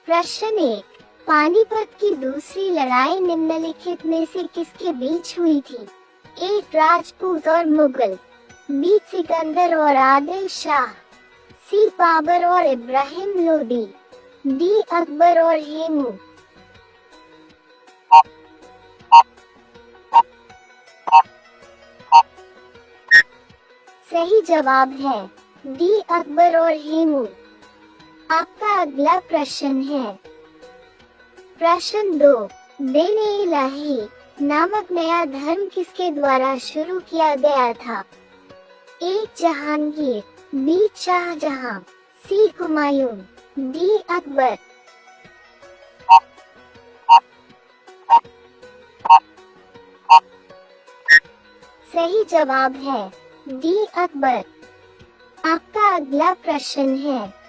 प्रश्न 1। पानीपत की दूसरी लड़ाई निम्नलिखित में से किसके बीच हुई थी? ए. राजपूत और मुगल, बी. सिकंदर और आदिल शाह, सी. बाबर और इब्राहिम लोदी, डी. अकबर और हेमू। सही जवाब है डी. अकबर और हेमू। आपका अगला प्रश्न है प्रश्न 2। दिन-ए-इलाही नामक नया धर्म किसके द्वारा शुरू किया गया था? ए. जहांगीर, बी. शाहजहां, सी. हुमायूं, डी. अकबर। सही जवाब है डी. अकबर। आपका अगला प्रश्न है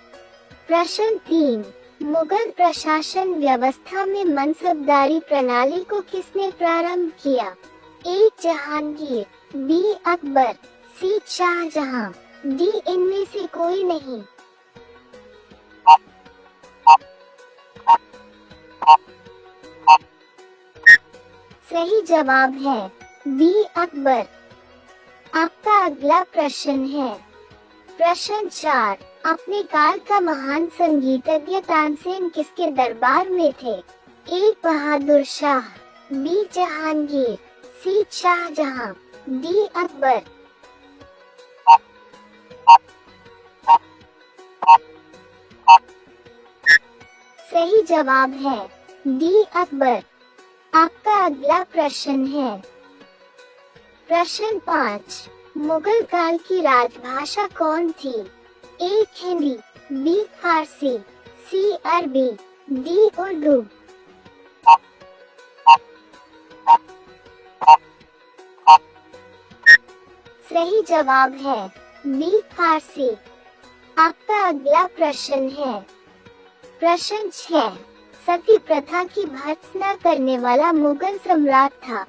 प्रश्न 3। मुगल प्रशासन व्यवस्था में मनसबदारी प्रणाली को किसने प्रारंभ किया? ए. जहांगीर, बी. अकबर, सी. शाहजहां, डी. इनमें से कोई नहीं। सही जवाब है बी. अकबर। आपका अगला प्रश्न है प्रश्न 4। अपने काल का महान संगीतज्ञ तानसेन किसके दरबार में थे? ए. बहादुर शाह, बी. जहांगीर, सी. शाहजहां, डी. अकबर। सही जवाब है डी. अकबर। आपका अगला प्रश्न है प्रश्न 5। मुगल काल की राजभाषा कौन थी? ए. हिंदी, बी. फारसी, सी. अरबी, डी. उर्दू। सही जवाब है बी. फारसी। आपका अगला प्रश्न है प्रश्न 6। सती प्रथा की भर्त्सना करने वाला मुगल सम्राट था?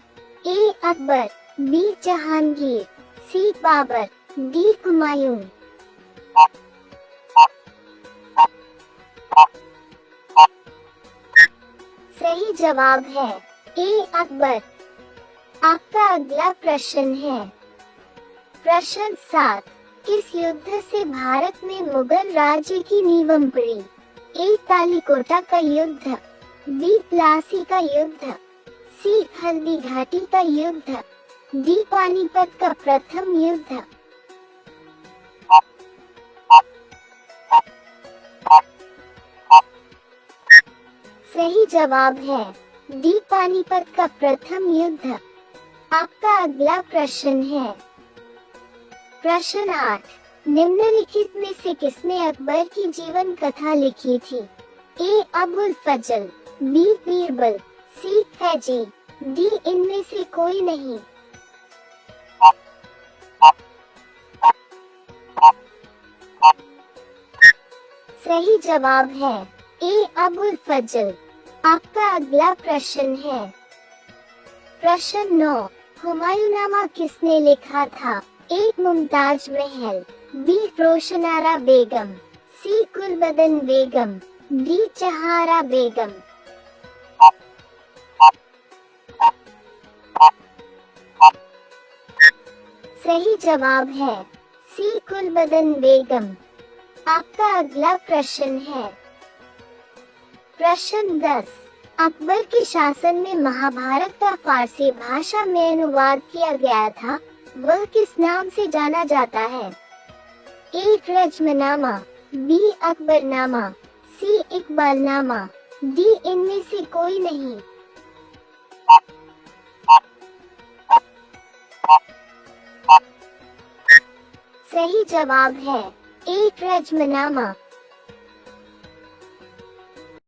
ए. अकबर, बी. जहांगीर, सी. बाबर, डी. हुमायूं। सही जवाब है ए. अकबर। आपका अगला प्रश्न है प्रश्न 7। किस युद्ध से भारत में मुगल राज्य की नींव पड़ी? ए. कालीकोटा का युद्ध, बी. प्लासी का युद्ध, सी. हल्दी घाटी का युद्ध, डी. पानीपत का प्रथम युद्ध। सही जवाब है डी. पानीपत का प्रथम युद्ध। आपका अगला प्रश्न है प्रश्न 8। निम्नलिखित में से किसने अकबर की जीवन कथा लिखी थी? ए. अबुल फजल, बी. बीरबल, सी. फैजी, डी. इनमें से कोई नहीं। सही जवाब है ए. अबुल फजल। आपका अगला प्रश्न है प्रश्न 9। हुमायूंनामा किसने लिखा था? ए. मुमताज महल, बी. रोशनारा बेगम, सी. गुलबदन बेगम, डी. जहारा बेगम। सही जवाब है सी. गुलबदन बेगम। आपका अगला प्रश्न है प्रश्न 10। अकबर के शासन में महाभारत का फारसी भाषा में अनुवाद किया गया था, वह किस नाम से जाना जाता है? ए. रज्मनामा, बी. अकबरनामा, सी. इकबालनामा, डी. इनमें से कोई नहीं। सही जवाब है ए. रज्मनामा।